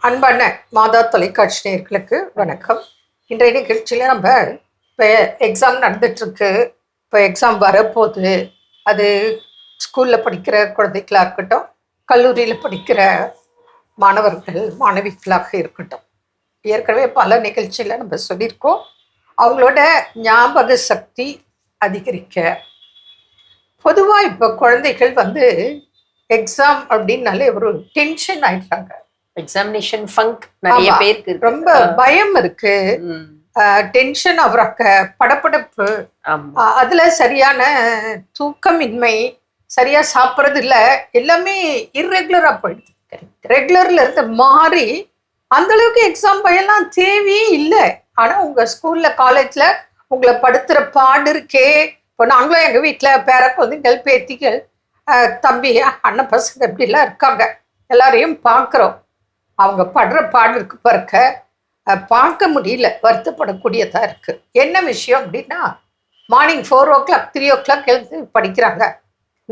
அன்பான மாதா தொலைக்காட்சி நேயர்களுக்கு வணக்கம். இன்றைய நிகழ்ச்சியில் நம்ம இப்போ எக்ஸாம் நடந்துட்டுருக்கு. இப்போ எக்ஸாம் வரப்போகுது. அது ஸ்கூலில் படிக்கிற குழந்தைகளாக இருக்கட்டும், கல்லூரியில் படிக்கிற மாணவர்கள் மாணவிகளாக இருக்கட்டும். ஏற்கனவே பல நிகழ்ச்சியில் நம்ம சொல்லியிருக்கோம். அவங்களோட ஞாபக சக்தி அதிகரிக்க பொதுவாக இப்போ குழந்தைகள் எக்ஸாம் அப்படின்னாலே ஒரு டென்ஷன் ஆயிடுறாங்க. எக்ஸாமினேஷன் ஃபங்க் நிறைய பேருக்கு ரொம்ப பயம் இருக்கு, டென்ஷன் ஆகுறாங்க, படபடப்பு, அதுல சரியான தூக்கமின்மை, சரியா சாப்பிட்றது இல்லை, எல்லாமே இர்ரெகுலரா போயிடுது. ரெகுலர்ல இருந்து மாறி அந்த அளவுக்கு எக்ஸாம் பயம்லாம் தேவையே இல்லை. ஆனா உங்க ஸ்கூல்ல காலேஜ்ல உங்களை படுத்துற பாடு இருக்கே. இப்போ நாங்களும் எங்க வீட்டுல பேர குழந்தைகள், பேத்திகள், தம்பி, அண்ணன் பசங்க இப்படிலாம் இருக்காங்க. எல்லாரையும் பார்க்குறோம். அவங்க படுற பாடு இருக்கு பாருக்க, பார்க்க முடியல, வருத்தப்படக்கூடியதா இருக்கு. என்ன விஷயம் அப்படின்னா, மார்னிங் 4 o'clock 3 o'clock எழுந்து படிக்கிறாங்க.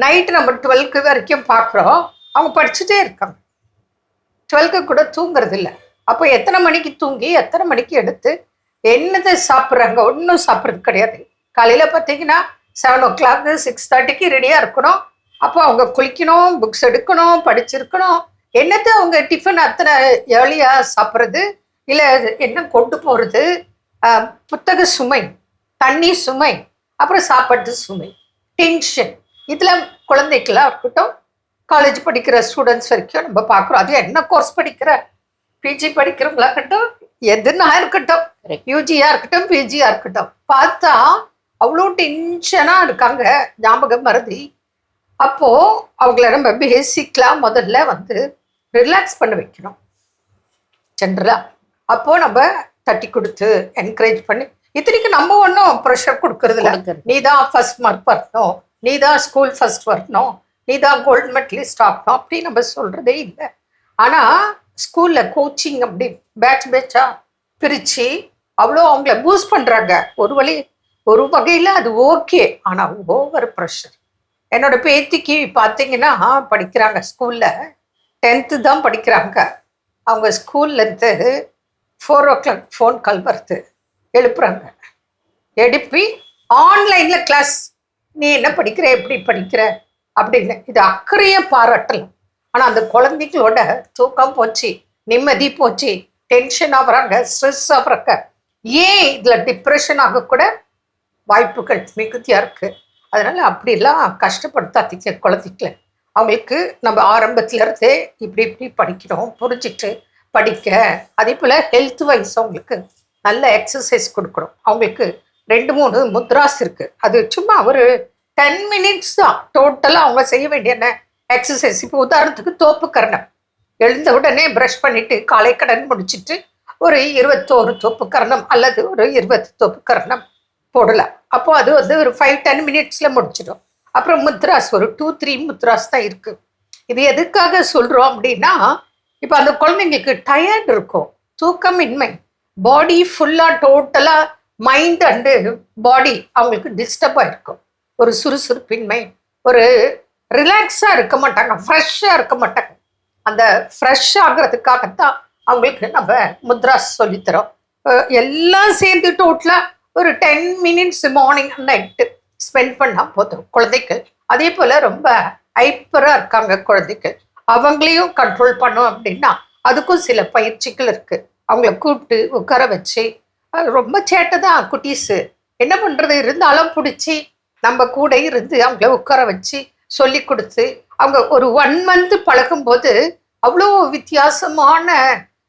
நைட்டு நம்ம 12 வரைக்கும் பார்க்குறோம். அவங்க படிச்சுட்டே இருக்காங்க. 12 கூட தூங்குறது இல்லை. அப்போ எத்தனை மணிக்கு தூங்கி எத்தனை மணிக்கு எடுத்து என்னதை சாப்பிட்றாங்க? ஒன்றும் சாப்பிட்றது கிடையாது. காலையில் பார்த்தீங்கன்னா 7 o'clock 6:30 ரெடியாக இருக்கணும். அப்போ அவங்க குளிக்கணும், புக்ஸ் எடுக்கணும், படிச்சிருக்கணும். என்னத்தை அவங்க டிஃபன் அத்தனை ஏர்லியாக சாப்பிட்றது, இல்லை என்ன கொண்டு போகிறது, புத்தக சுமை, தண்ணி சுமை, அப்புறம் சாப்பாட்டு சுமை, டென்ஷன். இதில் குழந்தைகளாக இருக்கட்டும், காலேஜ் படிக்கிற ஸ்டூடெண்ட்ஸ் வரைக்கும் நம்ம பார்க்குறோம். அது என்ன கோர்ஸ் படிக்கிற, பிஜி படிக்கிறவங்களா இருக்கட்டும், எதுனா இருக்கட்டும், யூஜியாக இருக்கட்டும், பிஜியாக இருக்கட்டும், பார்த்தா அவ்வளோ டென்ஷனாக இருக்காங்க. ஞாபகம் மறதி. அப்போது அவங்கள நம்ம பேசிக்கலாக முதல்ல ரிலாக்ஸ் பண்ண வைக்கணும் ஜென்ரலாக. அப்போது நம்ம தட்டி கொடுத்து என்கரேஜ் பண்ணி, இத்தனைக்கு நம்ம ஒன்றும் ப்ரெஷர் கொடுக்கறதில்ல. நீ தான் ஃபர்ஸ்ட் மார்க் வரணும், நீ தான் ஸ்கூல் ஃபர்ஸ்ட் வரணும், நீ தான் கோல்டு மெடலிஸ்ட் ஆகணும் அப்படி நம்ம சொல்கிறதே இல்லை. ஆனால் ஸ்கூலில் கோச்சிங் அப்படி பேட்சாக பிரித்து அவ்வளோ அவங்கள பூஸ்ட் பண்ணுறாங்க. ஒரு வகையில் அது ஓகே. ஆனால் ஓவர் ப்ரெஷர். என்னோட பேத்திக்கு பார்த்தீங்கன்னா படிக்கிறாங்க ஸ்கூலில், 10th தான் படிக்கிறாங்க. அவங்க ஸ்கூல்லேருந்து 4 o'clock ஃபோன் கால் வருது, எழுப்புறாங்க. எழுப்பி ஆன்லைனில் கிளாஸ், நீ என்ன படிக்கிற, எப்படி படிக்கிற அப்படின்னு. இது அக்கறையை பாராட்டலாம். ஆனால் அந்த குழந்தைங்களோட தூக்கம் போச்சு, நிம்மதி போச்சு, டென்ஷன் ஆகுறாங்க, ஸ்ட்ரெஸ் ஆகுறாங்க. ஏன் இதில் டிப்ரெஷன் ஆகக்கூட வாய்ப்புகள் மிகுதியாக இருக்குது. அதனால் அப்படிலாம் கஷ்டப்படுத்தாதீங்க குழந்தைங்கள. அவங்களுக்கு நம்ம ஆரம்பத்துலேருந்தே இப்படி படிக்கணும், புரிஞ்சிட்டு படிக்க. அதே போல் ஹெல்த் வைஸ் அவங்களுக்கு நல்ல எக்ஸசைஸ் கொடுக்கணும். அவங்களுக்கு 2-3 முத்ராஸ் இருக்குது. அது சும்மா ஒரு 10 minutes தான் டோட்டலாக அவங்க செய்ய வேண்டிய எக்ஸசைஸ். இப்போ உதாரணத்துக்கு தோப்பு கரணம், எழுந்த உடனே ப்ரஷ் பண்ணிவிட்டு காலை கடன் முடிச்சுட்டு ஒரு 21 தோப்பு கரணம் அல்லது ஒரு 20 தோப்பு கரணம் போடலாம். அப்போ அது ஒரு 5-10 minutes முடிச்சிடும். அப்புறம் முத்ராஸ் ஒரு 2-3 முத்ராஸ் தான் இருக்குது. இது எதுக்காக சொல்கிறோம் அப்படின்னா, இப்போ அந்த குழந்தைங்களுக்கு டயர்ட் இருக்கும், தூக்கமின்மை, பாடி ஃபுல்லாக டோட்டலாக மைண்ட் அண்டு பாடி அவங்களுக்கு டிஸ்டர்பாக இருக்கும். ஒரு சுறுசுறுப்பின்மை, ஒரு ரிலாக்ஸாக இருக்க மாட்டாங்க, ஃப்ரெஷ்ஷாக இருக்க மாட்டாங்க. அந்த ஃப்ரெஷ் ஆகிறதுக்காகத்தான் அவங்களுக்கு நம்ம முத்ராஸ் சொல்லித்தரோம். எல்லாம் சேர்ந்து டோட்டலாக ஒரு 10 minutes மார்னிங் நைட்டு ஸ்பெண்ட் பண்ணால் போதும் குழந்தைகள். அதே போல் ரொம்ப ஹைப்பராக இருக்காங்க குழந்தைகள், அவங்களையும் கண்ட்ரோல் பண்ணோம் அப்படின்னா அதுக்கும் சில பயிற்சிகள் இருக்குது. அவங்கள கூப்பிட்டு உட்கார வச்சு, ரொம்ப சேட்டை தான் குட்டீஸு, என்ன பண்ணுறது, இருந்தாலும் பிடிச்சி நம்ம கூட இருந்து அவங்கள உட்கார வச்சு சொல்லி கொடுத்து அவங்க ஒரு 1 month பழகும்போது அவ்வளோ வித்தியாசமான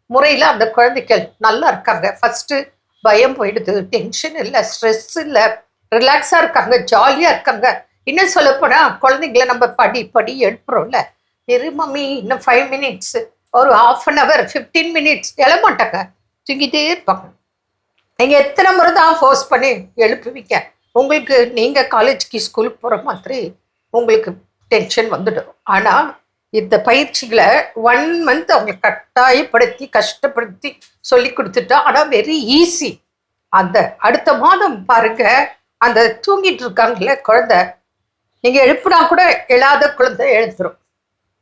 முறையில் அந்த குழந்தைகள் நல்லா இருக்காங்க. ஃபஸ்ட்டு பயம் போயிடுது, டென்ஷன் இல்லை, ஸ்ட்ரெஸ் இல்லை, ரிலாக்ஸாக இருக்காங்க, ஜாலியாக இருக்காங்க. இன்னும் சொல்லப்போனால் குழந்தைங்கள நம்ம படி எழுப்புறோம்ல, இரு மம்மி இன்னும் 5 minutes, ஒரு 1/2 hour 15 minutes எழமாட்டாங்க, தூங்கிட்டே இருப்பாங்க. நீங்கள் எத்தனை முறை தான் ஃபோர்ஸ் பண்ணி எழுப்புவீங்க? உங்களுக்கு நீங்கள் காலேஜுக்கு ஸ்கூலுக்கு போகிற மாதிரி உங்களுக்கு டென்ஷன் வந்துடும். ஆனால் இந்த பயிற்சிகளை 1 month அவங்க கட்டாயப்படுத்தி கஷ்டப்படுத்தி சொல்லி கொடுத்துட்டா, ஆனால் வெரி ஈஸி. அந்த அடுத்த மாதம் பாருங்க, அந்த தூங்கிட்டு இருக்காங்கல்ல குழந்தை, நீங்கள் எழுப்புனா கூட எழாத குழந்தை எழுந்துரும்,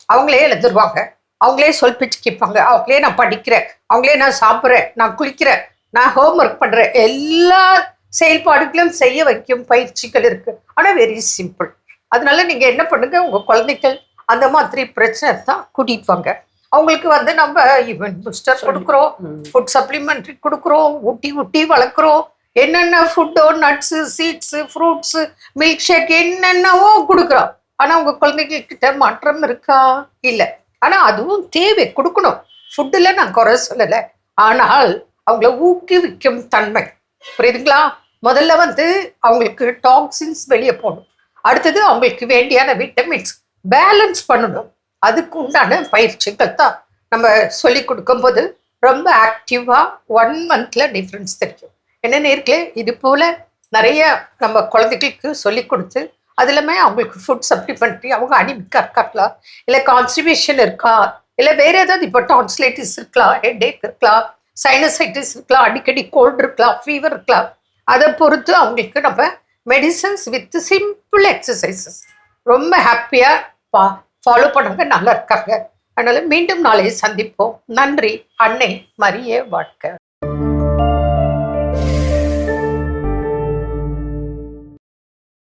அவங்களே எழுந்துருவாங்க. அவங்களே சொல் பேச்சு கேட்பாங்க, அவங்களே நான் படிக்கிறேன், அவங்களே நான் சாப்பிட்றேன், நான் குளிக்கிறேன், நான் ஹோம் ஒர்க் பண்றேன், எல்லா செயல்பாடுகளும் செய்ய வைக்கும் பயிற்சிகள் இருக்கு. ஆனா வெரி சிம்பிள். அதனால நீங்க என்ன பண்ணுங்க, உங்க குழந்தைகள் அந்த மாதிரி பிரச்சனை தான் கூட்டிட்டு வாங்க. அவங்களுக்கு வந்து நம்ம ஈவன் பூஸ்டர் கொடுக்குறோம், ஃபுட் சப்ளிமெண்ட்ரி கொடுக்குறோம், ஊட்டி ஊட்டி வளர்க்குறோம், என்னென்ன ஃபுட்டோ nuts seeds fruits milk shake என்னென்னவோ கொடுக்குறோம். ஆனா உங்க குழந்தைகிட்ட மாற்றம் இருக்கா? இல்லை. ஆனா அதுவும் தேவை, கொடுக்கணும். ஃபுட்டில் நான் குறை சொல்லலை, ஆனால் அவங்கள ஊக்குவிக்கும் தன்மை, புரியுதுங்களா? முதல்ல வந்து அவங்களுக்கு டாக்ஸின்ஸ் வெளியே போகணும், அடுத்தது அவங்களுக்கு வேண்டியான விட்டமின்ஸ் பேலன்ஸ் பண்ணணும். அதுக்கு உண்டான பயிற்சிகள் தான் நம்ம சொல்லி கொடுக்கும்போது ரொம்ப ஆக்டிவா 1 monthல டிஃப்ரென்ஸ் தெரியும். என்ன நேர்களே, இது போல நிறைய நம்ம குழந்தைகளுக்கு சொல்லி கொடுத்து அதுலமே அவங்களுக்கு ஃபுட் சப்ளிமெண்ட்ரி, அவங்க அனிமிக்கா இருக்காங்களா, இல்லை கான்ஸ்டிபேஷன் இருக்கா, இல்லை வேற ஏதாவது இப்போ டான்ஸ்லைட்டிஸ் இருக்கலாம், ஹெட்டேக் இருக்கலாம், சைனசைட்டிஸ் இருக்கலாம், அடிக்கடி கோல்டு இருக்கலாம், ஃபீவர் இருக்கலாம். அதை பொறுத்து அவங்களுக்கு நம்ம மெடிசன்ஸ் வித் சிம்பிள் எக்ஸசைசஸ் ரொம்ப ஹாப்பியாக ஃபாலோ பண்ணுங்க, நல்லா இருக்காங்க. அதனால மீண்டும் நாளை சந்திப்போம். நன்றி. அன்னை மரியே வாழ்க.